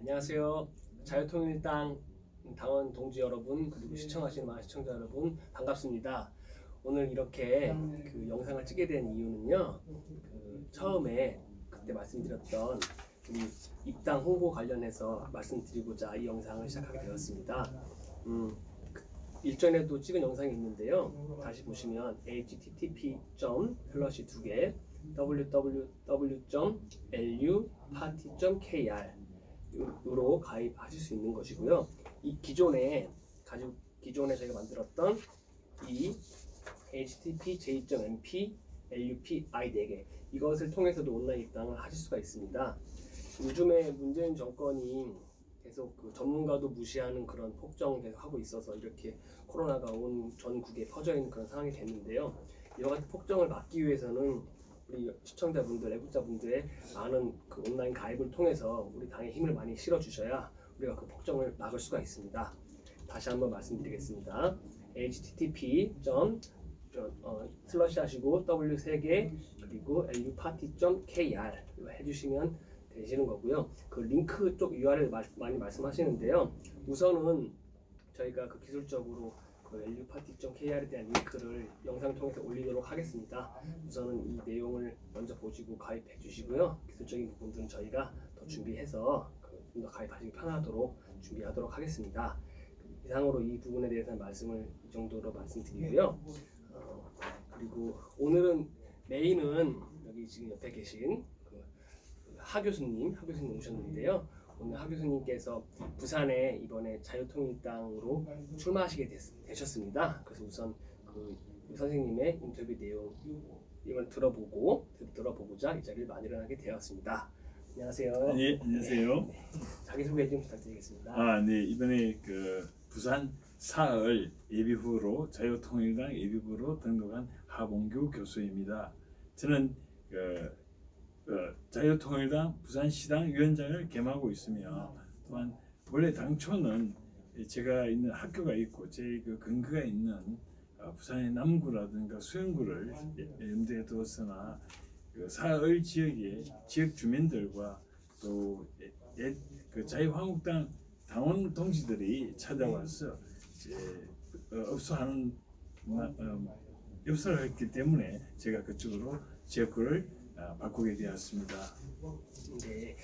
안녕하세요. 자유통일당 당원 동지 여러분, 그리고 시청하시는 많은 시청자 여러분, 반갑습니다. 오늘 이렇게 그 영상을 찍게 된 이유는요, 처음에 그때 말씀드렸던 우리 입당 홍보 관련해서 말씀드리고자 이 영상을 시작하게 되었습니다. 일전에도 찍은 영상이 있는데요. 다시 보시면 http://2개 www.luparty.kr 로 가입하실 수 있는 것이고요. 이 기존에 저희가 만들었던 이 http://j.mp lupi 4개 이것을 통해서도 온라인 입당을 하실 수가 있습니다. 요즘에 문재인 정권이 계속 그 전문가도 무시하는 그런 폭정 계속 하고 있어서 이렇게 코로나가 온 전국에 퍼져 있는 그런 상황이 됐는데요. 이와 같은 폭정을 막기 위해서는 우리 시청자분들, 애국자분들의 많은 그 온라인 가입을 통해서 우리 당에 힘을 많이 실어주셔야 우리가 그 폭정을 막을 수가 있습니다. 다시 한번 말씀드리겠습니다. http:// 하시고 w3개 그리고 luparty.kr로 해주시면 되시는 거고요. 그 링크 쪽 URL 많이 말씀하시는데요. 우선은 저희가 그 기술적으로 그 luparty.kr에 대한 링크를 영상 통해서 올리도록 하겠습니다. 우선은 이 내용을 먼저 보시고 가입해 주시고요. 기술적인 부분들은 저희가 더 준비해서 좀 더 가입하시기 편하도록 준비하도록 하겠습니다. 이상으로 이 부분에 대해서는 말씀을 이 정도로 말씀드리고요. 그리고 오늘은 메인은 여기 지금 옆에 계신 하 교수님 오셨는데요. 오늘 하 교수님께서 부산에 이번에 자유통일당으로 출마하시게 되셨습니다. 그래서 우선 그 선생님의 인터뷰 내용 이걸 들어보고자 이 자리를 마련하게 되었습니다. 안녕하세요. 네, 안녕하세요. 네, 자기소개 좀 부탁드리겠습니다. 네, 이번에 그 부산 사흘 예비후보로 자유통일당 예비후보로 등록한 하봉규 교수입니다. 저는 자유통일당 부산시당 위원장을 겸하고 있으며 또한 원래 당초는 제가 있는 학교가 있고 제 그 근거가 있는 부산의 남구라든가 수영구를 염두에 두었으나 그 사흘 지역의 지역 주민들과 또 그 자유한국당 당원 동지들이 찾아와서 엽서를 했기 때문에 제가 그쪽으로 지역구를 바꾸게 되었습니다. 네,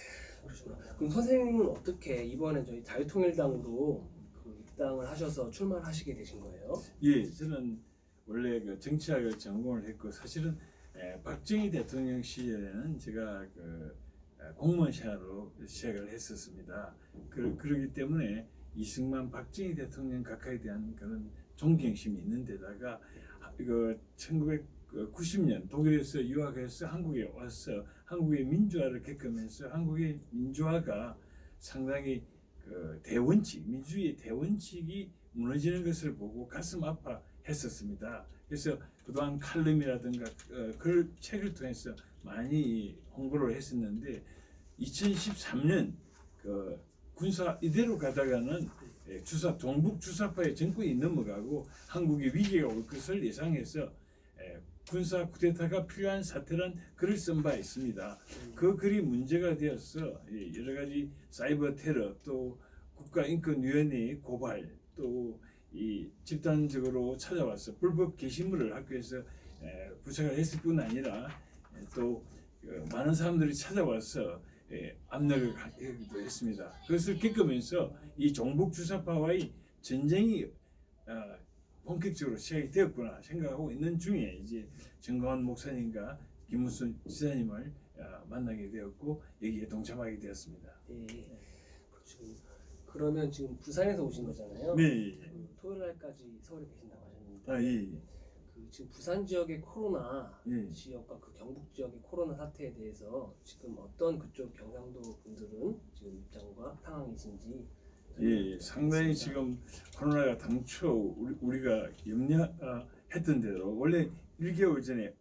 그렇구나. 그럼 선생님은 어떻게 이번에 저희 자유통일당으로 입당을 하셔서 출마를 하시게 되신 거예요? 예, 저는 원래 그 정치학을 전공을 했고 사실은 박정희 대통령 시절에는 제가 그 공무원 생활로 시작을 했었습니다. 그러기 때문에 이승만, 박정희 대통령 각하에 대한 그런 존경심이 있는 데다가 이거 1990년 독일에서 유학해서 한국에 와서 한국의 민주화를 겪으면서 한국의 민주화가 상당히 그 대원칙, 민주주의의 대원칙이 무너지는 것을 보고 가슴 아파했었습니다. 그래서 그동안 칼럼이라든가 책을 통해서 많이 홍보를 했었는데 2013년 그 군사 이대로 가다가는 종북 주사파의 정권이 넘어가고 한국의 위기가 올 것을 예상해서 군사 쿠데타가 필요한 사태란 글을 쓴 바 있습니다. 그 글이 문제가 되어서 여러 가지 사이버 테러 또 국가인권위원회의 고발 또 이 집단적으로 찾아와서 불법 게시물을 학교에서 부착을 했을 뿐 아니라 또 많은 사람들이 찾아와서 압력을 하기도 했습니다. 그것을 겪으면서 이 종북 주사파와의 전쟁이 본격적으로 시작이 되었구나 생각하고 있는 중에 이제 정광훈 목사님과 김문순 지사님을 만나게 되었고 여기에 동참하게 되었습니다. 네, 그렇죠. 그러면 지금 부산에서 오신 거잖아요. 네. 토요일 날까지 서울에 계신다고 하셨는데, 예. 그 지금 부산 지역의 코로나 지역과 그 경북 지역의 코로나 사태에 대해서 지금 어떤 그쪽 경상도 분들은 지금 입장과 상황이신지. 예, 상당히 지금 코로나가 당초 우리가 염려했던 대로 원래 1개월 전에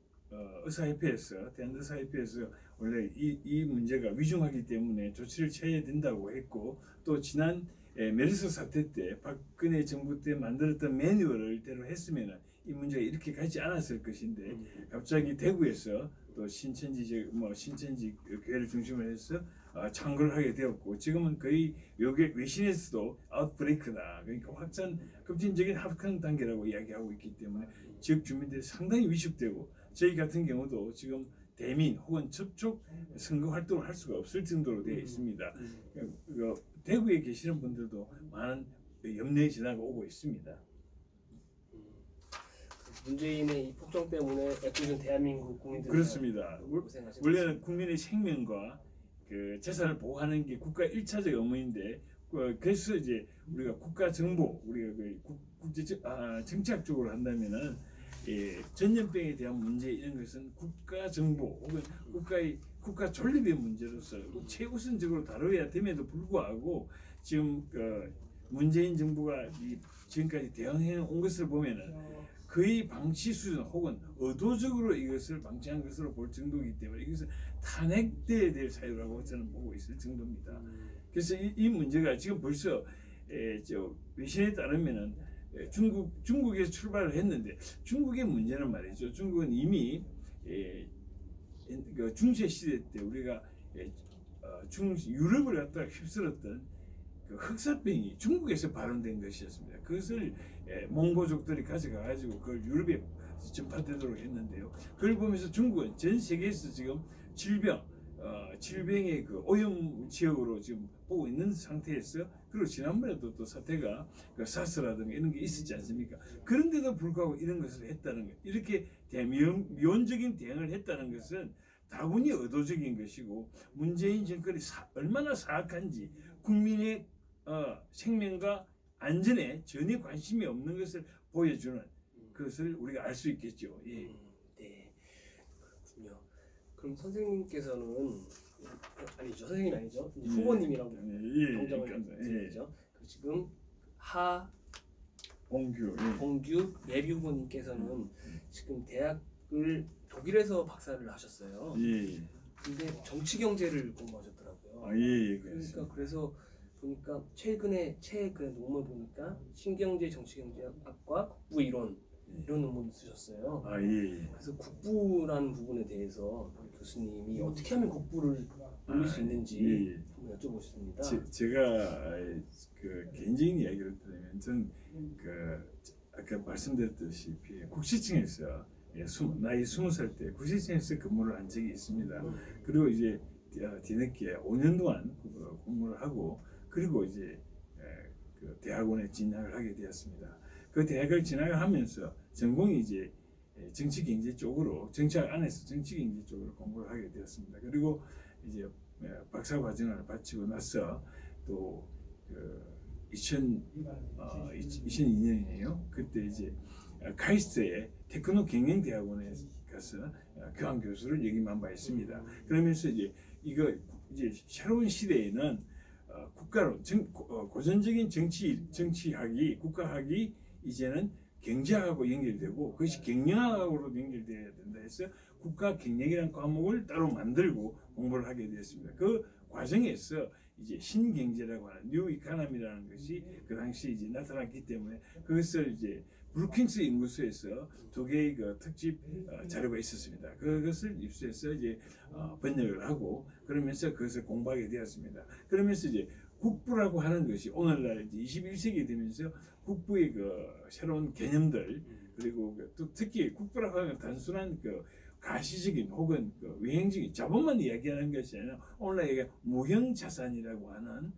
대한의사협회에서 원래 이 문제가 위중하기 때문에 조치를 취해야 된다고 했고 또 지난 메르스 사태 때 박근혜 정부 때 만들었던 매뉴얼을 대로 했으면 이 문제가 이렇게 가지 않았을 것인데 갑자기 대구에서 또 신천지 교회를 중심으로 해서 창궐을 하게 되었고 지금은 거의 외신에서도 아웃브레이크다. 그러니까 급진적인 확산 단계라고 이야기하고 있기 때문에 지역 주민들이 상당히 위축되고 저희 같은 경우도 지금 대민 혹은 접촉 선거 활동을 할 수가 없을 정도로 되어 있습니다. 대구에 계시는 분들도 많은 염려의 진화가 오고 있습니다. 문재인의 이 폭정 때문에 애꿎은 대한민국 국민들 그렇습니다. 고생하시고 원래는 국민의 생명과 그 재산을 보호하는 게 국가 1차적 의무인데 그래서 이제 우리가 국가 정보 우리가 국제 정치학 쪽으로 한다면은 전염병에 대한 문제 이런 것은 국가 정보 혹은 국가 존립의 문제로서 최우선적으로 다뤄야 됨에도 불구하고 지금 문재인 정부가 지금까지 대응해 온 것을 보면은 거의 방치 수준 혹은 의도적으로 이것을 방치한 것으로 볼 정도이기 때문에 이것은 탄핵돼야 될 사유라고 저는 보고 있을 정도입니다. 그래서 이 문제가 지금 벌써 외신에 따르면은 중국에서 출발을 했는데 중국의 문제는 말이죠. 중국은 이미 중세 시대 때 우리가 유럽을 갖다가 휩쓸었던 그 흑사병이 중국에서 발현된 것이었습니다. 그것을 몽고족들이 가져가가지고 그걸 유럽에 전파되도록 했는데요. 그걸 보면서 중국은 전 세계에서 지금 질병의 그 오염 지역으로 지금 보고 있는 상태에서 그리고 지난번에도 또 사태가 사스라든가 이런 게 있었지 않습니까? 그런데도 불구하고 이런 것을 했다는 것, 이렇게 미온적인 대응을 했다는 것은 다분히 의도적인 것이고 문재인 정권이 얼마나 사악한지 국민의 생명과 안전에 전혀 관심이 없는 것을 보여주는 것을 우리가 알 수 있겠죠. 예. 네, 그렇군요. 그럼 선생님께서는 아니죠, 선생님이 아니죠, 이제 후보님이라고 정정을 드려야죠. 지금 하봉규 예비 후보님께서는 지금 대학을 독일에서 박사를 하셨어요. 예. 근데 정치 경제를 공부하셨더라고요. 그러니까 그래서 보니까 최근에 논문 보니까 신경제 정치경제학과 국부 이론 이런 논문 쓰셨어요. 그래서 국부라는 부분에 대해서 교수님이 어떻게 하면 국부를 올릴 수 있는지 한번 여쭤보겠습니다. 제가 개인적인 이야기를 드리면 저는 아까 말씀드렸듯이 국세청에서 나이 20살 때 국세청에서 근무를 한 적이 있습니다. 그리고 이제 뒤늦게 5년 동안 공부를 하고 그리고 이제 대학원에 진학을 하게 되었습니다. 그 대학을 진학을 하면서 전공이 이제 정치경제 쪽으로 정치학 안에서 정치경제 쪽으로 공부를 하게 되었습니다. 그리고 이제 박사 과정을 마치고 나서 또 2002년이에요. 그때 이제 카이스트의 테크노 경영대학원에 가서 교환 교수를 역임한 바 있습니다. 그러면서 이제 새로운 시대에는 국가론 고전적인 정치학이 국가학이 이제는 경제학하고 연결되고 그것이 경영학으로 연결되어야 된다 해서 국가 경영이라는 과목을 따로 만들고 공부를 하게 되었습니다. 그 과정에서 이제 신경제라고 하는 뉴 이코노미라는 것이 그 당시 이제 나타났기 때문에 그것을 이제 브루킹스 연구소에서 2개의 특집 자료가 있었습니다. 그것을 입수해서 이제 번역을 하고 그러면서 그것을 공부하게 되었습니다. 그러면서 이제 국부라고 하는 것이 오늘날 이제 21세기 되면서 국부의 새로운 개념들 그리고 또 특히 국부라고 하는 단순한 가시적인 혹은 외형적인 자본만 이야기하는 것이 아니라 오늘날 이게 무형 자산이라고 하는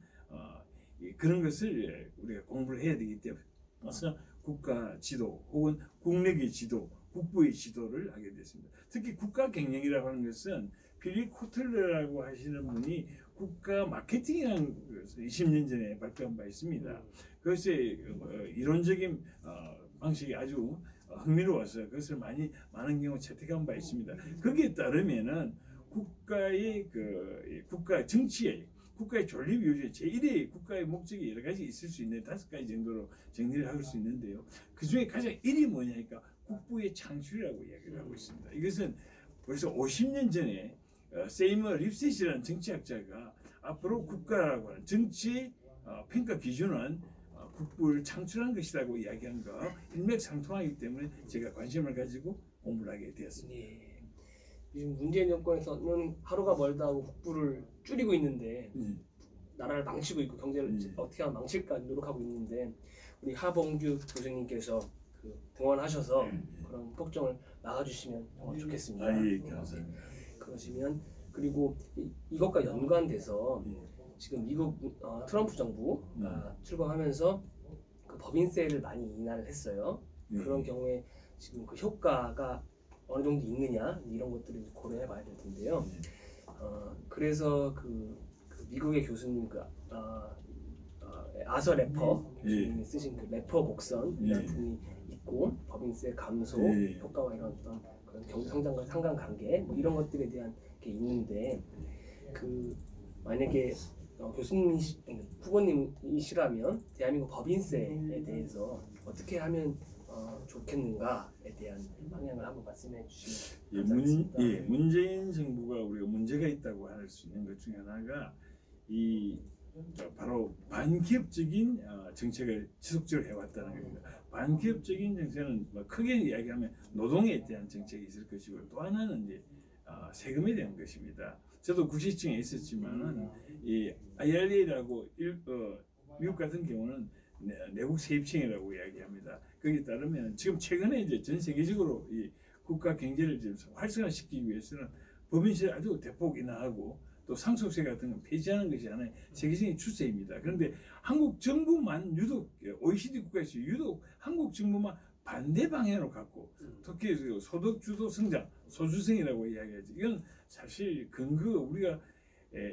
그런 것을 우리가 공부를 해야 되기 때문에 그래서 국가 지도 혹은 국력의 지도, 국부의 지도를 하게 됐습니다. 특히 국가 경영이라고 하는 것은 필립 코틀러라고 하시는 분이 국가 마케팅이라는 것을 20년 전에 발표한 바 있습니다. 그것의 이론적인 방식이 아주 흥미로워서 그것을 많은 경우 채택한 바 있습니다. 거기에 따르면은 국가의 국가 정치의 국가의 존립 요지 제1의 국가의 목적이 여러 가지 있을 수 있는 5가지 정도로 정리를 할 수 있는데요. 그 중에 가장 1이 뭐냐니까 국부의 창출이라고 이야기를 하고 있습니다. 이것은 벌써 50년 전에 세이머 립셋이라는 정치학자가 앞으로 국가라고 하는 정치의 평가 기준은 국부를 창출한 것이라고 이야기한 거 일맥상통하기 때문에 제가 관심을 가지고 공부를 하게 되었습니다. 네. 지금 문재인 정권에서는 하루가 멀다 하고 국부를 줄이고 있는데 나라를 망치고 있고 경제를 어떻게 하면 망칠까 노력하고 있는데 우리 하봉규 교수님께서 그 등원하셔서 그런 폭정을 막아주시면 정말 좋겠습니다. 감사합니다. 그러시면 그리고 이것과 연관돼서 지금 미국 트럼프 정부가 출범하면서 그 법인세를 많이 인하를 했어요. 그런 경우에 지금 그 효과가 어느 정도 있느냐 이런 것들을 고려해봐야 될 텐데요. 그래서 그 미국의 교수님 아서 래퍼 교수님이 쓰신 그 래퍼 곡선이라는 분이 있고 법인세 감소 효과와 이런 어떤 그런 경제 성장과 상관관계 뭐 이런 것들에 대한 게 있는데 그 만약에 교수님 후보님이시라면 대한민국 법인세에 대해서 어떻게 하면 좋겠는가에 대한 방향을 한번 말씀해 주시면 감사하겠습니다. 문재인 정부가 우리가 문제가 있다고 할 수 있는 것 중에 하나가 이 바로 반기업적인 정책을 지속적으로 해왔다는 겁니다. 반기업적인 정책은 뭐 크게 이야기하면 노동에 대한 정책이 있을 것이고 또 하나는 이제 세금에 대한 것입니다. 저도 구시청에 있었지만은 이 IRA라고 미국 같은 경우는 내국 세입청이라고 이야기합니다. 거기에 따르면 지금 최근에 이제 전 세계적으로 이 국가 경제를 좀 활성화시키기 위해서는 법인세를 아주 대폭 인하하고 또 상속세 같은 건 폐지하는 것이 하나의 세계적인 추세입니다. 그런데 한국 정부만 유독 OECD 국가에서 유독 한국 정부만 반대 방향으로 갔고 특히 소득 주도 성장, 소주성이라고 이야기하죠. 이건 사실 근거 우리가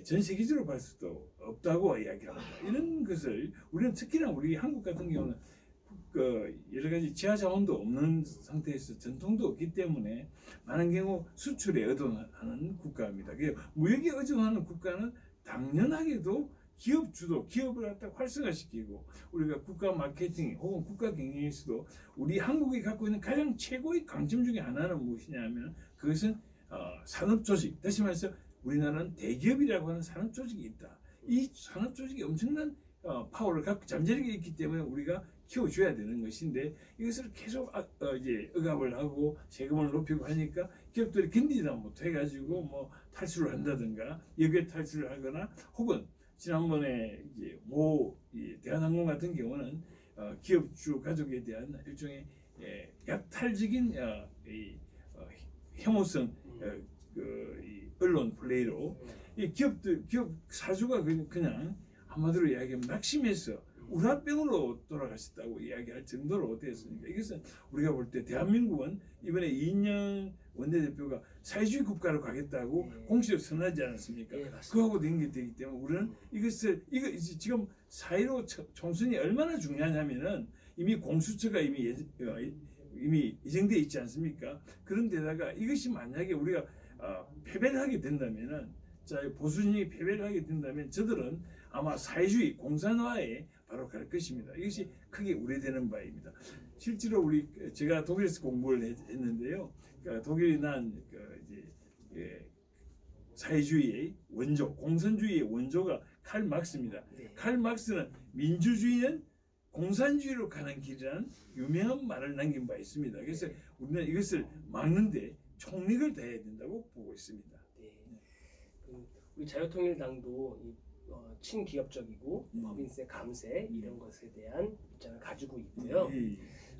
전 세계적으로 볼 수도 없다고 이야기합니다. 이런 것을 우리는 특히나 우리 한국 같은 경우는 여러 가지 지하 자원도 없는 상태에서 전통도 없기 때문에 많은 경우 수출에 의존하는 국가입니다. 무역에 의존하는 국가는 당연하게도 기업 주도, 기업을 갖다 활성화시키고 우리가 국가 마케팅 혹은 국가 경영에서도 우리 한국이 갖고 있는 가장 최고의 강점 중에 하나는 무엇이냐 하면 그것은 산업 조직, 다시 말해서 우리나라는 대기업이라고 하는 산업 조직이 있다. 이 산업 조직이 엄청난 파워를 갖고 잠재력이 있기 때문에 우리가 키워줘야 되는 것인데 이것을 계속 이제 억압을 하고 세금을 높이고 하니까 기업들이 견디다 못해가지고 뭐 탈출을 한다든가 여기에 탈출을 하거나 혹은 지난번에 이제 대한항공 같은 경우는 기업주 가족에 대한 일종의 약탈적인 혐오성 이 언론 플레이로 이 기업 사주가 그냥 한마디로 이야기하면 낙심해서 우라병으로 돌아가셨다고 이야기할 정도로 되었으니까 이것은 우리가 볼 때 대한민국은 이번에 이인영 원내대표가 사회주의 국가로 가겠다고 공식적으로 선언하지 않았습니까? 그하고 연결되기 때문에 우리는 이거 지금 4.15 총선이 얼마나 중요하냐면은 이미 공수처가 이미 예정돼 있지 않습니까? 그런데다가 이것이 만약에 우리가 패배를 하게 된다면은 보수진영이 패배를 하게 된다면 저들은 아마 사회주의 공산화에 바로 갈 것입니다. 이것이 크게 우려되는 바입니다. 실제로 제가 독일에서 공부를 했는데요. 그러니까 독일이 난 사회주의의 원조, 공산주의의 원조가 칼 막스입니다. 칼 막스는 민주주의는 공산주의로 가는 길이라는 유명한 말을 남긴 바 있습니다. 그래서 우리는 이것을 막는데 총력을 다해야 된다고 보고 있습니다. 우리 자유통일당도 친기업적이고 법인세 감세 이런 것에 대한 입장을 가지고 있고요.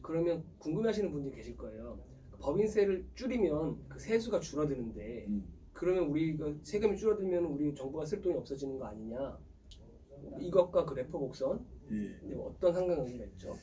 그러면 궁금해하시는 분들이 계실 거예요. 법인세를 줄이면 그 세수가 줄어드는데 그러면 우리가 세금이 줄어들면 우리 정부가 쓸 돈이 없어지는 거 아니냐? 이것과 그 래퍼 곡선 어떤 상관관계가 있죠?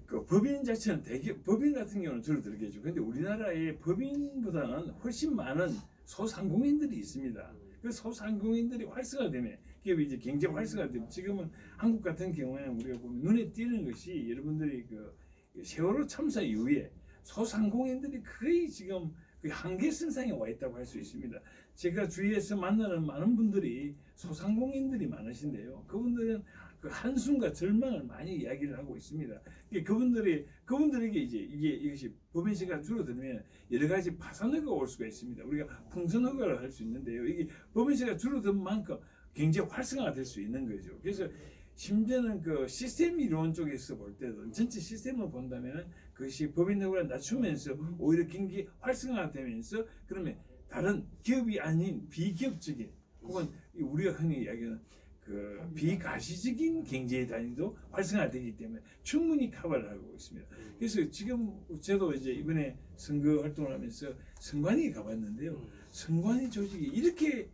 그 법인 자체는 법인 같은 경우는 줄어들겠죠. 그런데 우리나라의 법인보다는 훨씬 많은 소상공인들이 있습니다. 그 소상공인들이 활성화되면 기업이 이제 경제 활성화되면 지금은 한국 같은 경우에는 우리가 보면 눈에 띄는 것이 여러분들이 그 세월호 참사 이후에 소상공인들이 거의 지금 그 한계선상에 와 있다고 할 수 있습니다. 제가 주위에서 만나는 많은 분들이 소상공인들이 많으신데요. 그분들은 그 한숨과 절망을 많이 이야기를 하고 있습니다. 그분들에게 이제 이것이 법인세가 줄어들면 여러 가지 파산효과가 올 수가 있습니다. 우리가 풍선효과를 할 수 있는데요. 이게 법인세가 줄어든 만큼 경제 활성화가 될 수 있는 거죠. 그래서 심지어는 그 시스템 이론 쪽에서 볼 때도 전체 시스템을 본다면 그것이 법인 혜택을 낮추면서 오히려 경기 활성화되면서 그러면 다른 기업이 아닌 비기업적인 혹은 우리가 흔히 이야기하는 그 비가시적인 경제의 단위도 활성화되기 때문에 충분히 커버를 하고 있습니다. 그래서 지금 저도 이제 이번에 선거 활동을 하면서 선관위에 가봤는데요. 선관위 조직이 이렇게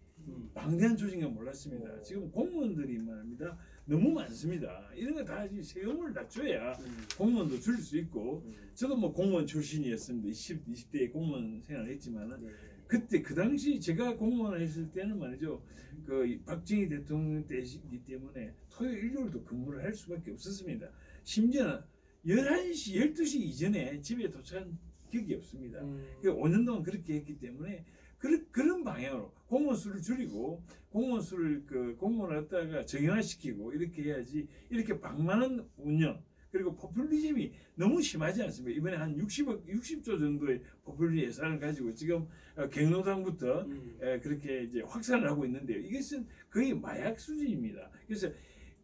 방대한 조직은 몰랐습니다. 지금 공무원들이 말합니다. 너무 많습니다. 이런 거 다 세금을 낮춰야 공무원도 줄일 수 있고 저도 뭐 공무원 출신이었습니다. 20대에 공무원 생활을 했지만은 그때 그 당시 제가 공무원을 했을 때는 말이죠. 그 박정희 대통령 때이기 때문에 토요일 일요일도 근무를 할 수밖에 없었습니다. 심지어는 11시, 12시 이전에 집에 도착한 기억이 없습니다. 5년 동안 그렇게 했기 때문에 그런 방향으로 공무원 수를 줄이고 공무원 수를 그 공무원을 갖다가 정형화시키고 이렇게 해야지 이렇게 방만한 운영 그리고 포퓰리즘이 너무 심하지 않습니까? 이번에 한 60조 정도의 포퓰리 예산을 가지고 지금 경로당부터 그렇게 이제 확산을 하고 있는데요. 이것은 거의 마약 수준입니다. 그래서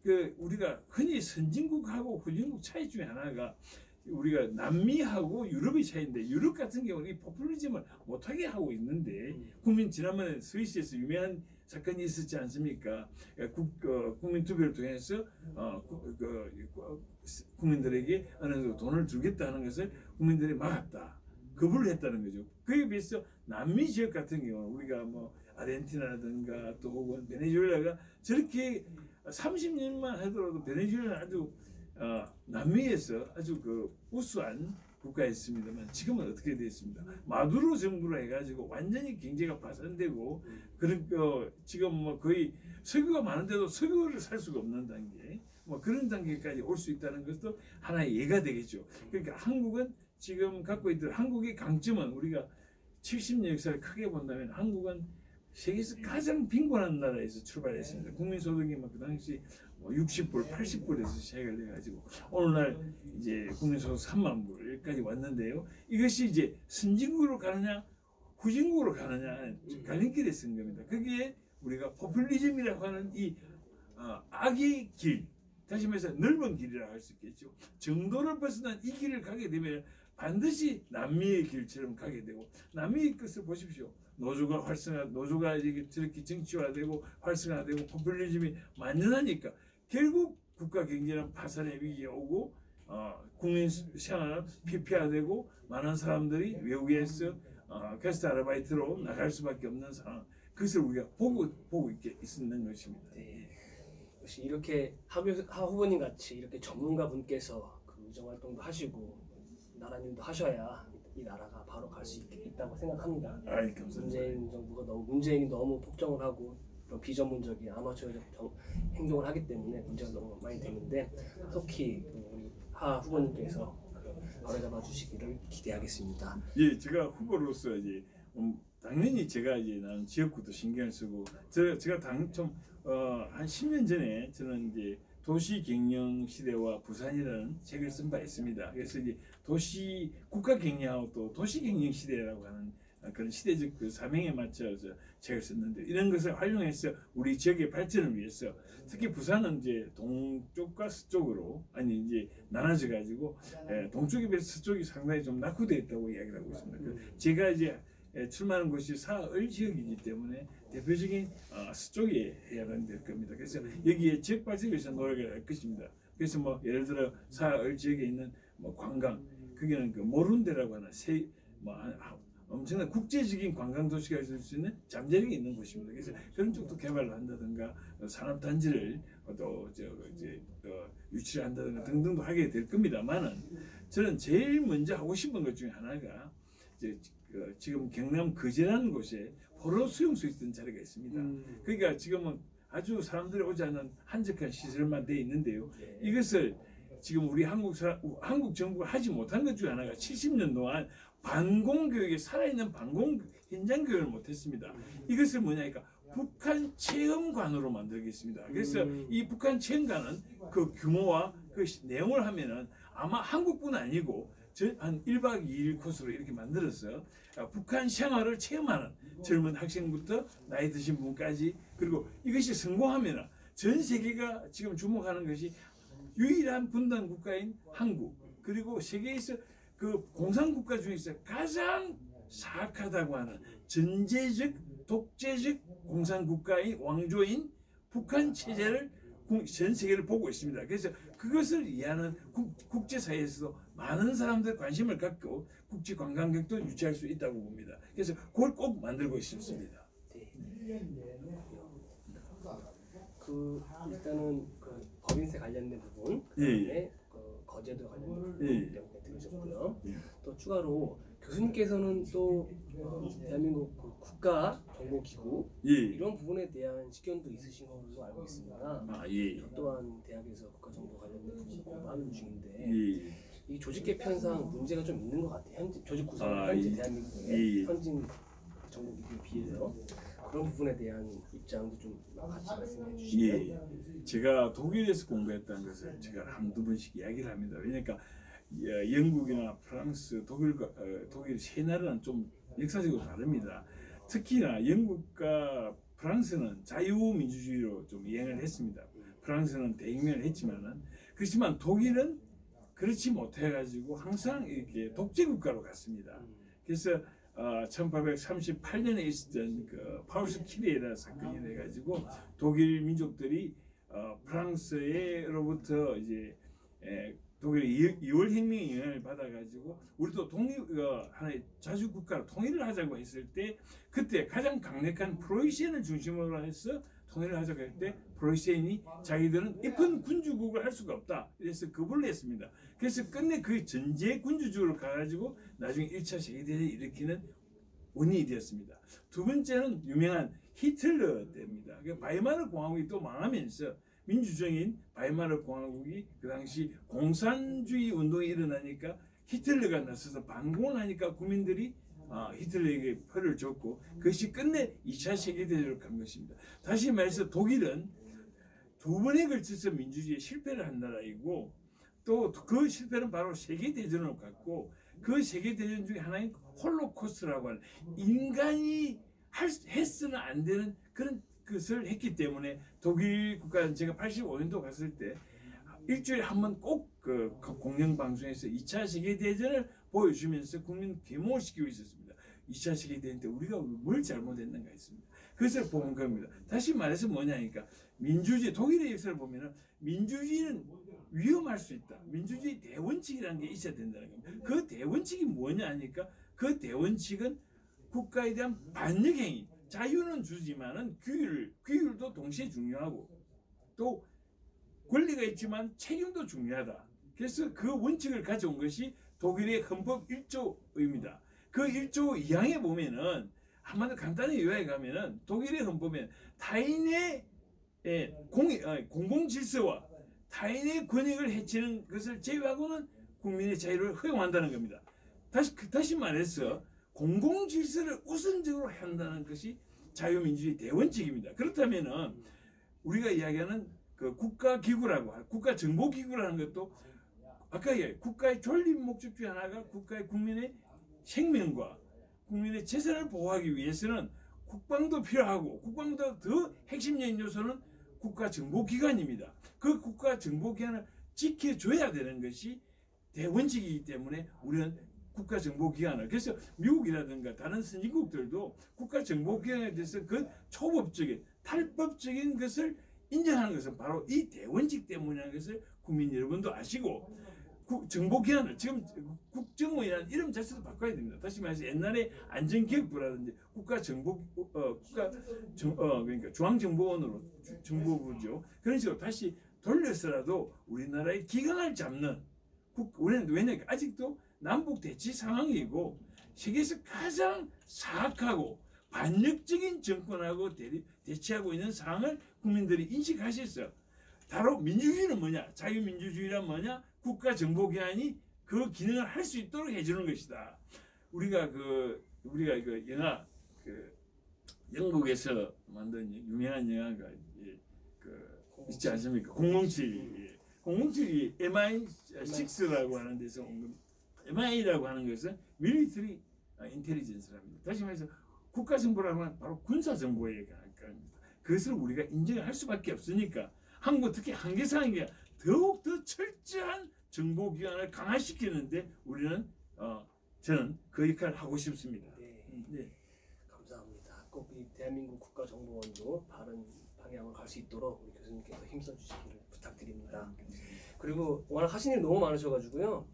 그 우리가 흔히 선진국하고 후진국 차이 중에 하나가 우리가 남미하고 유럽의 차이인데 유럽 같은 경우는 이 포퓰리즘을 못하게 하고 있는데 지난번에 스위스에서 유명한 사건이 있었지 않습니까? 국민 투표를 통해서 국민들에게 어느 정도 돈을 주겠다는 것을 국민들이 막았다. 거부를 했다는 거죠. 그에 비해서 남미 지역 같은 경우는 우리가 뭐 아르헨티나라든가 또 혹은 베네수엘라가 저렇게 30년만 하더라도 베네수엘라는 아주 남미에서 아주 그 우수한 국가였습니다만 지금은 어떻게 되었습니다. 마두로 정부로 해가지고 완전히 경제가 파산되고 그런 지금 뭐 거의 석유가 많은데도 석유를 살 수가 없는 단계 뭐 그런 단계까지 올 수 있다는 것도 하나의 예가 되겠죠. 그러니까 한국은 지금 갖고 있던 한국의 강점은 우리가 70년 역사를 크게 본다면 한국은 세계에서 가장 빈곤한 나라에서 출발했습니다. 국민소득이 그 당시 60불, 80불에서 시작을 해가지고 오늘날 이제 국민소득 3만 불까지 왔는데요. 이것이 이제 선진국으로 가느냐, 후진국으로 가느냐 갈림길에 쓴 겁니다. 거기에 우리가 포퓰리즘이라고 하는 이 악의 길, 다시 말해서 넓은 길이라고 할 수 있겠죠. 정도를 벗어난 이 길을 가게 되면 반드시 남미의 길처럼 가게 되고 남미의 것을 보십시오. 노조가 이게 저렇게 정치화되고 활성화되고 포퓰리즘이 만연하니까 결국 국가 경제는 파산의 위기가 오고 국민 생활은 피폐화되고 많은 사람들이 외국에서 게스트 아르바이트로 나갈 수밖에 없는 상황. 그것을 우리가 보고 있는 것입니다. 네. 역시 이렇게 하 후보님 같이 이렇게 전문가 분께서 그 의정 활동도 하시고 나라님도 하셔야 이 나라가 바로 갈 수 있다고 생각합니다. 문재인 정부가 문재인이 너무 폭정을 하고 비전문적인 아마추어적 행동을 하기 때문에 문제가 너무 많이 되는데 속히 우리 하 후보님께서 바로잡아 주시기를 기대하겠습니다. 예, 제가 후보로서 이제 당연히 제가 이제 나는 지역구도 신경을 쓰고 제가 한 10년 전에 저는 이제 도시 경영 시대와 부산이라는 책을 쓴 바 있습니다. 그래서 이제 국가 경영하고 또 도시 경영 시대라고 하는 그런 시대적 그 사명에 맞춰서 책을 썼는데 이런 것을 활용해서 우리 지역의 발전을 위해서 특히 부산은 이제 동쪽과 서쪽으로 이제 나눠져 가지고 동쪽에 비해서 서쪽이 상당히 좀 낙후되어 있다고 이야기를 하고 있습니다. 제가 이제 출마하는 곳이 사을 지역이기 때문에 대표적인 서쪽에 해당될 겁니다. 그래서 여기에 지역 발전을 위해서 노력을 할 것입니다. 그래서 뭐 예를 들어 사을 지역에 있는 뭐 관광, 거기는 그 모룬데라고 하는 엄청난 국제적인 관광 도시가 있을 수 있는 잠재력이 있는 곳입니다. 그래서 그런 쪽도 개발을 한다든가 산업 단지를 유치를 한다든가 등등도 하게 될 겁니다만은 저는 제일 먼저 하고 싶은 것 중에 하나가 지금 경남 거제라는 곳에 포로 수용소 있던 자리가 있습니다. 그러니까 지금은 아주 사람들이 오지 않는 한적한 시설만 되어 있는데요. 이것을 지금 우리 한국 정부가 하지 못한 것 중에 하나가 70년 동안 반공교육에 살아있는 반공 현장 교육을 못했습니다. 이것을 뭐냐니까 북한 체험관으로 만들겠습니다. 그래서 이 북한 체험관은 그 규모와 그 내용을 하면은 아마 한국뿐 아니고 한 1박 2일 코스로 이렇게 만들어서 북한 생활을 체험하는 젊은 학생부터 나이 드신 분까지 그리고 이것이 성공하면 전 세계가 지금 주목하는 것이 유일한 분단 국가인 한국 그리고 세계에서 그 공산국가 중에서 가장 사악하다고 하는 전제적 독재적 공산국가의 왕조인 북한 체제를 전 세계를 보고 있습니다. 그래서 그것을 이해하는 국제사회에서도 많은 사람들 관심을 갖고 국제 관광객도 유치할 수 있다고 봅니다. 그래서 그걸 꼭 만들고 있습니다. 네. 그 일단은 그 법인세 관련된 부분, 그다음에 그 거제도 관련된 부분 때문에 들으셨고요. 또 추가로 교수님께서는 또 대한민국 그 국가정보기구 이런 부분에 대한 식견도 있으신 걸로 알고 있습니다. 저 또한 대학에서 국가정보 관련된 부분 공부하는 중인데 이 조직 개편상 문제가 좀 있는 것 같아요. 현재 조직 구성 현재 대한민국의 선진 정보기구에 비해서 그런 부분에 대한 입장도 좀 같이 말씀해 주시면. 제가 독일에서 공부했다는 것을 제가 한두 번씩 이야기를 합니다. 왜냐니까 영국이나 프랑스, 독일 세 나라는 좀 역사적으로 다릅니다. 특히나 영국과 프랑스는 자유민주주의로 좀 이행을 했습니다. 프랑스는 대혁명을 했지만은 그렇지만 독일은 그렇지 못해가지고 항상 이렇게 독재 국가로 갔습니다. 그래서 1838년에 있었던 그 파우스 키레이라 사건이 돼가지고 독일 민족들이 프랑스로부터 이제 독일의 2월 혁명의 영향을 받아가지고 우리도 하나의 자주 국가로 통일을 하자고 했을 때 그때 가장 강력한 프로이센을 중심으로 해서 통일을 하자고 할 때 프로이센이 자기들은 이쁜 군주국을 할 수가 없다. 그래서 거부를 했습니다. 그래서 끝내 그 전제 군주주의로 가가지고 나중에 1차 세계대전을 일으키는 원인이 되었습니다. 두 번째는 유명한 히틀러 때입니다. 바이마르 공화국이 또 망하면서 민주정인 바이마르 공화국이 그 당시 공산주의 운동이 일어나니까 히틀러가 나서서 반공을 하니까 국민들이 히틀러에게 표를 줬고 그것이 끝내 2차 세계대전으로 간 것입니다. 다시 말해서 독일은 두 번에 걸쳐서 민주주의에 실패를 한 나라이고 또 그 실패는 바로 세계대전으로 갔고 그 세계대전 중에 하나인 홀로코스트라고 하는 인간이 했으면 안 되는 그런 것을 했기 때문에 독일 국가는 제가 85년도 갔을 때 일주일에 한 번 꼭 그 공영방송에서 2차 세계대전을 보여주면서 국민 계모시키고 있었습니다. 2차 세계대전 때 우리가 뭘 잘못했는가 했습니다. 그것을 보는 겁니다. 다시 말해서 뭐냐니까 민주주의, 독일의 역사를 보면은 민주주의는 위험할 수 있다. 민주주의 대원칙이라는 게 있어야 된다는 겁니다. 그 대원칙이 뭐냐 하니까 그 대원칙은 국가에 대한 반역행위, 자유는 주지만은 규율도 동시에 중요하고 또 권리가 있지만 책임도 중요하다. 그래서 그 원칙을 가져온 것이 독일의 헌법 1조입니다. 그 1조 2항에 보면은 한마디로 간단히 요약해 가면은 독일의 헌법에 타인의 공공질서와 타인의 권익을 해치는 것을 제외하고는 국민의 자유를 허용한다는 겁니다. 다시 말해서 공공질서를 우선적으로 한다는 것이 자유민주주의 대원칙입니다. 그렇다면은 우리가 이야기하는 그 국가기구라고 국가정보기구라는 것도 아까 국가의 존립 목적 중 하나가 국가의 국민의 생명과 국민의 재산을 보호하기 위해서는 국방도 필요하고 국방보다 더 핵심적인 요소는 국가정보기관입니다. 그 국가정보기관을 지켜줘야 되는 것이 대원칙이기 때문에 우리는 국가정보기관을 그래서 미국이라든가 다른 선진국들도 국가정보기관에 대해서 그 초법적인 탈법적인 것을 인정하는 것은 바로 이 대원칙 때문이라는 것을 국민 여러분도 아시고 정보기관을 지금 국정원이라는 이름 자체도 바꿔야 됩니다. 다시 말해서 옛날에 안전기획부라든지 그러니까 중앙정보원으로 정보부죠. 그런 식으로 다시 돌려서라도 우리나라의 기강을 잡는 우리는 왜냐하면 아직도 남북 대치 상황이고 세계에서 가장 사악하고 반역적인 정권하고 대치하고 있는 상황을 국민들이 인식하셨어요. 바로 민주주의는 뭐냐? 자유민주주의란 뭐냐? 국가정보기관이 그 기능을 할 수 있도록 해주는 것이다. 우리가 이거 영화 영국에서 만든 유명한 영화가 있지 않습니까? 007. 007이 MI6라고 하는 데서 온 겁니다. MI라고 하는 것은 Military Intelligence랍니다. 다시 말해서 국가정보라고 하는 바로 군사정보에 가깝습니다. 그것을 우리가 인정할 수밖에 없으니까 한국 특히 한계상에게 더욱 더 철저한 정보기관을 강화시키는데 우리는 저는 그 역할을 하고 싶습니다. 네. 네. 감사합니다. 꼭 이 대한민국 국가정보원도 바른 방향으로 갈 수 있도록 우리 교수님께서 힘써 주시기를 부탁드립니다. 그리고 워낙 하신 일이 너무 많으셔가지고요.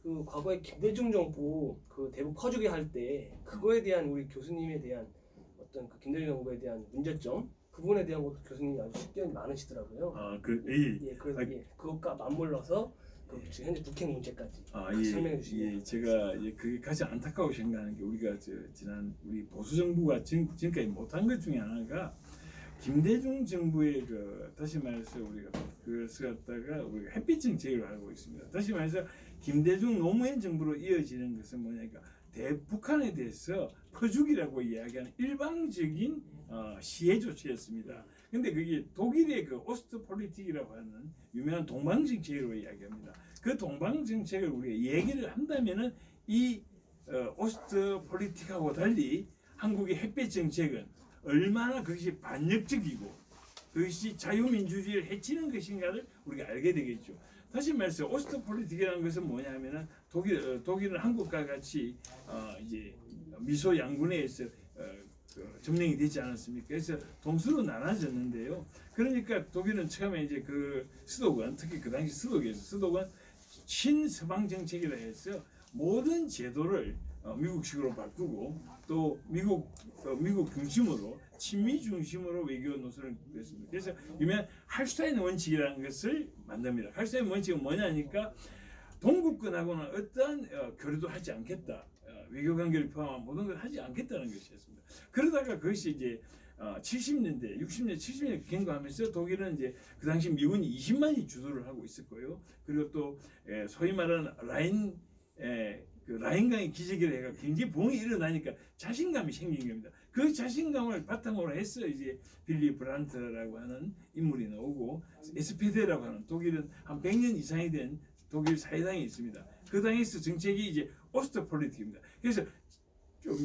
그 과거에 김대중 정부 그 대북 퍼주기 할 때 그거에 대한 우리 교수님에 대한 어떤 그 김대중 정부에 대한 문제점 그 부분에 대한 것도 교수님이 아주 식견이 많으시더라고요. 예, 그래서 그것과 맞물러서 그 지금 현재 북핵 문제까지 같이 설명해 주시면. 예, 제가 그게 가장 안타까워 생각하는 게 우리가 지난 우리 보수 정부가 지금까지 못한 것 중에 하나가 김대중 정부의 다시 말해서 우리가 그것을 갖다가 우리가 햇빛 정책을 하고 있습니다. 다시 말해서 김대중 노무현 정부로 이어지는 것은 뭐냐니까 북한에 대해서 퍼주기라고 이야기하는 일방적인 시해 조치였습니다. 근데 그게 독일의 그 오스트폴리틱이라고 하는 유명한 동방정책으로 이야기합니다. 그 동방정책을 우리가 얘기를 한다면은 이 오스트폴리틱하고 달리 한국의 햇빛 정책은 얼마나 그것이 반역적이고 그것이 자유민주주의를 해치는 것인가를 우리가 알게 되겠죠. 다시 말해서 오스트폴리틱이라는 것은 뭐냐면은 독일은 한국과 같이 이제 미소 양군에서 점령이 되지 않았습니까? 그래서 동서로 나눠졌는데요. 그러니까 독일은 처음에 이제 그 수도권, 특히 그 당시 수도권 친서방 정책이라 해서 모든 제도를 미국식으로 바꾸고 또 미국 중심으로 친미 중심으로 외교 노선을 했습니다. 그래서 유명한 할슈타인 원칙이라는 것을 만듭니다. 할슈타인 원칙은 뭐냐니까 동국권하고는 어떠한 교류도 하지 않겠다. 외교 관계를 포함한 모든 걸 하지 않겠다는 것이었습니다. 그러다가 그것이 이제 70년대, 60년대, 70년대 경과하면서 독일은 이제 그 당시 미군이 20만이 주도를 하고 있었고요. 그리고 또 소위 말하는 라인강의 기적이라 해가 굉장히 부흥이 일어나니까 자신감이 생긴 겁니다. 그 자신감을 바탕으로 해서 이제 빌리 브란트라고 하는 인물이 나오고 SPD라고 하는 독일은 한 100년 이상이 된 독일 사회당이 있습니다. 그 당에서 정책이 이제 오스트폴리틱입니다. 그래서 좀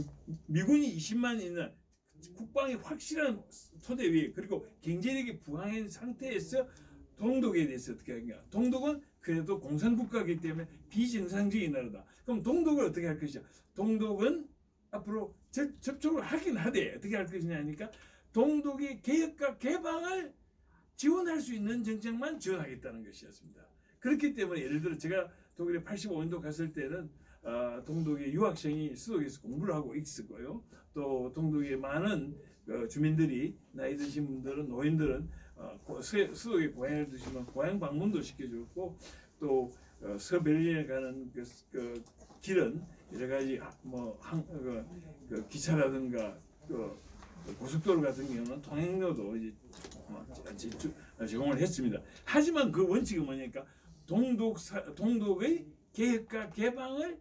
미군이 20만 있는 국방이 확실한 토대 위에 그리고 경제력이 부강한 상태에서 동독에 대해서 어떻게 하는가? 동독은 그래도 공산국가이기 때문에 비정상적인 나라다. 그럼 동독을 어떻게 할 것이냐? 동독은 앞으로 접촉을 하긴 하되 어떻게 할 것이냐 하니까 동독의 개혁과 개방을 지원할 수 있는 정책만 지원하겠다는 것이었습니다. 그렇기 때문에 예를 들어 제가 독일에 85년도 갔을 때는 동독의 유학생이 수도에서 공부를 하고 있었고요. 또 동독의 많은 주민들이 나이 드신 분들은 노인들은 수도에 고향을 두시면 고향 방문도 시켜줬고 또 서베를린에 가는 그 길은 여러 가지 기차라든가 고속도로 같은 경우는 통행료도 이제 제공을 했습니다. 하지만 그 원칙은 뭐냐니까 동독의 개혁과 개방을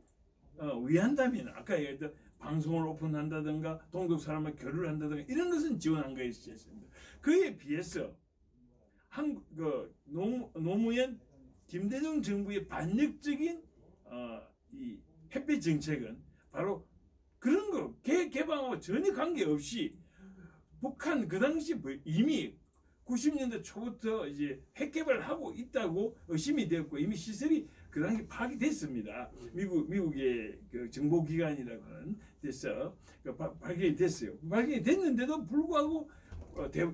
위한다면 아까 얘기했던 방송을 오픈한다든가 동독 사람과 교류를 한다든가 이런 것은 지원한 것이었습니다. 그에 비해서 노무현 김대중 정부의 반역적인 이 햇빛 정책은 바로 그런 거 개방하고 전혀 관계없이 북한 그 당시 이미 90년대 초부터 이제 핵 개발하고 있다고 의심이 되었고 이미 시설이 그 당시 파악됐습니다. 미국의 그 정보기관이라고 하는 데서 발견이 됐어요. 발견이 됐는데도 불구하고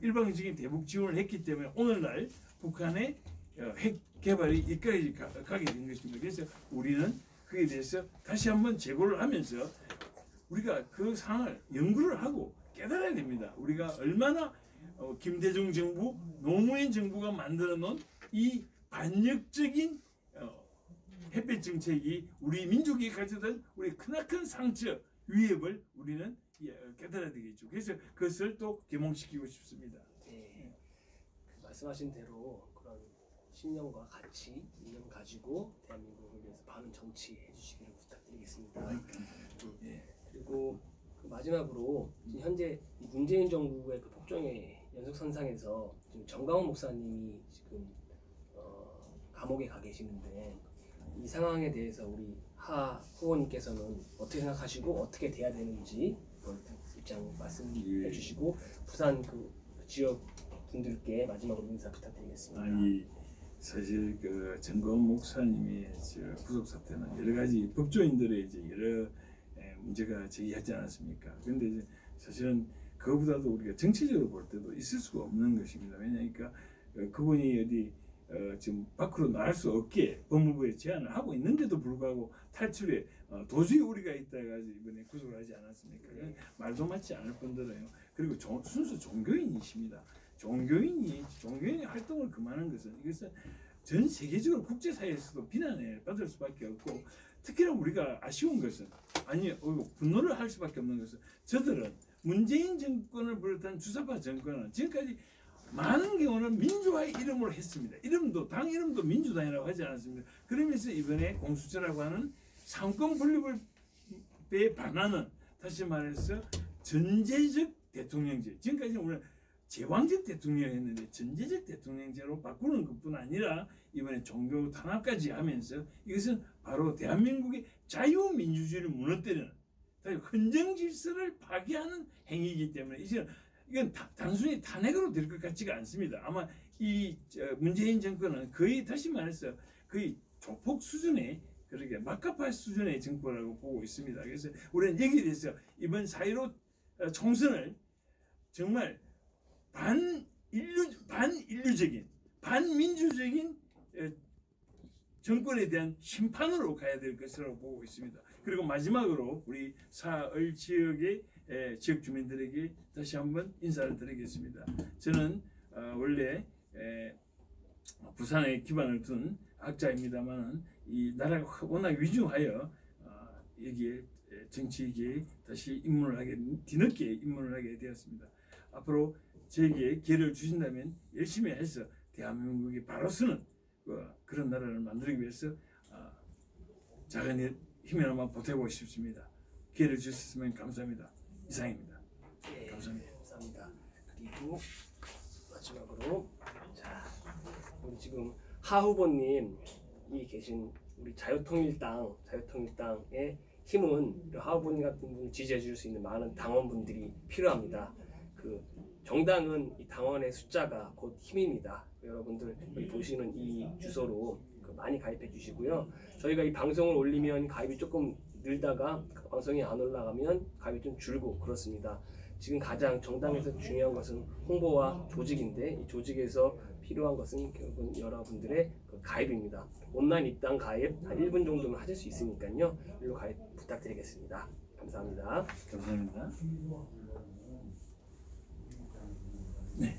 일방적인 대북 지원을 했기 때문에 오늘날 북한의 핵 개발이 여기까지 가게 된 것입니다. 그래서 우리는 그에 대해서 다시 한번 재고를 하면서 우리가 그 상황을 연구를 하고 깨달아야 됩니다. 우리가 얼마나 김대중 정부, 노무현 정부가 만들어 놓은 이 반역적인 햇빛 정책이 우리 민족이 가져던 우리 크나큰 상처, 위협을 우리는 깨달아야 되겠죠. 그래서 그것을 또 계몽시키고 싶습니다. 네, 말씀하신 대로 그런 신념과 가치, 이념 가지고 대한민국을 위해서 바른 정치 해주시기를 부탁드리겠습니다. 그리고 마지막으로 지금 현재 문재인 정부의 그 폭정의 연속선상에서 지금 정강훈 목사님이 지금 감옥에 가 계시는데 이 상황에 대해서 우리 하 후보님께서는 어떻게 생각하시고 어떻게 돼야 되는지 입장 말씀해 주시고 부산 그 지역 분들께 마지막으로 인사 부탁드리겠습니다. 사실 그 정건 목사님이 구속 사태는 여러 가지 법조인들의 이제 여러 문제가 제기하지 않았습니까? 그런데 이제 사실은 그거보다도 우리가 정치적으로 볼 때도 있을 수가 없는 것입니다. 왜냐니까 그분이 어디 지금 밖으로 나갈 수 없게 법무부에 제안을 하고 있는데도 불구하고 탈출에 도저히 우리가 있다 해가지고 이번에 구속을 하지 않았습니까? 말도 맞지 않을 뿐더러요. 그리고 순수 종교인이십니다. 종교인이 활동을 그만한 것은 이것은 전 세계적으로 국제사회에서도 비난을 받을 수밖에 없고, 특히나 우리가 아쉬운 것은 분노를 할 수밖에 없는 것은 저들은 문재인 정권을 비롯한 주사파 정권은 지금까지 많은 경우는 민주화의 이름으로 했습니다. 당 이름도 민주당이라고 하지 않았습니다. 그러면서 이번에 공수처라고 하는 상권 분립에 반하는, 다시 말해서 전제적 대통령제, 지금까지는 우리는 제왕적 대통령을 했는데 전제적 대통령제로 바꾸는 것뿐 아니라 이번에 종교 탄압까지 하면서 이것은 바로 대한민국의 자유민주주의를 무너뜨리는 헌정 질서를 파괴하는 행위이기 때문에 이건 단순히 탄핵으로 될 것 같지가 않습니다. 아마 이 문재인 정권은 거의, 다시 말해서 거의 조폭 수준의, 그렇게 막가파 수준의 정권이라고 보고 있습니다. 그래서 우리는 여기에 대해서 이번 4.15 총선을 정말 반인류적인, 반민주적인 정권에 대한 심판으로 가야 될 것이라고 보고 있습니다. 그리고 마지막으로 우리 사을 지역의 지역 주민들에게 다시 한번 인사를 드리겠습니다. 저는 원래 부산에 기반을 둔 학자입니다만은 이 나라가 워낙 위중하여 여기에 정치계에 다시 뒤늦게 입문을 하게 되었습니다. 앞으로 저에게 기회를 주신다면 열심히 해서 대한민국이 바로 서는 그런 나라를 만들기 위해서 작은 힘이나마 보태고 싶습니다. 기회를 주셨으면 감사합니다. 이상입니다. 네, 감사합니다. 감사합니다. 그리고 마지막으로 우리 지금 하 후보님이 계신 우리 자유통일당의 힘은 하 후보님 같은 분을 지지해 줄 수 있는 많은 당원분들이 필요합니다. 그 정당은 이 당원의 숫자가 곧 힘입니다. 여러분들 여기 보시는 이 주소로 많이 가입해 주시고요. 저희가 이 방송을 올리면 가입이 조금 늘다가 방송이 안 올라가면 가입이 좀 줄고 그렇습니다. 지금 가장 정당에서 중요한 것은 홍보와 조직인데, 이 조직에서 필요한 것은 결국은 여러분들의 가입입니다. 온라인 입당 가입 한 1분 정도면 하실 수 있으니까요. 일로 가입 부탁드리겠습니다. 감사합니다. 감사합니다. 네.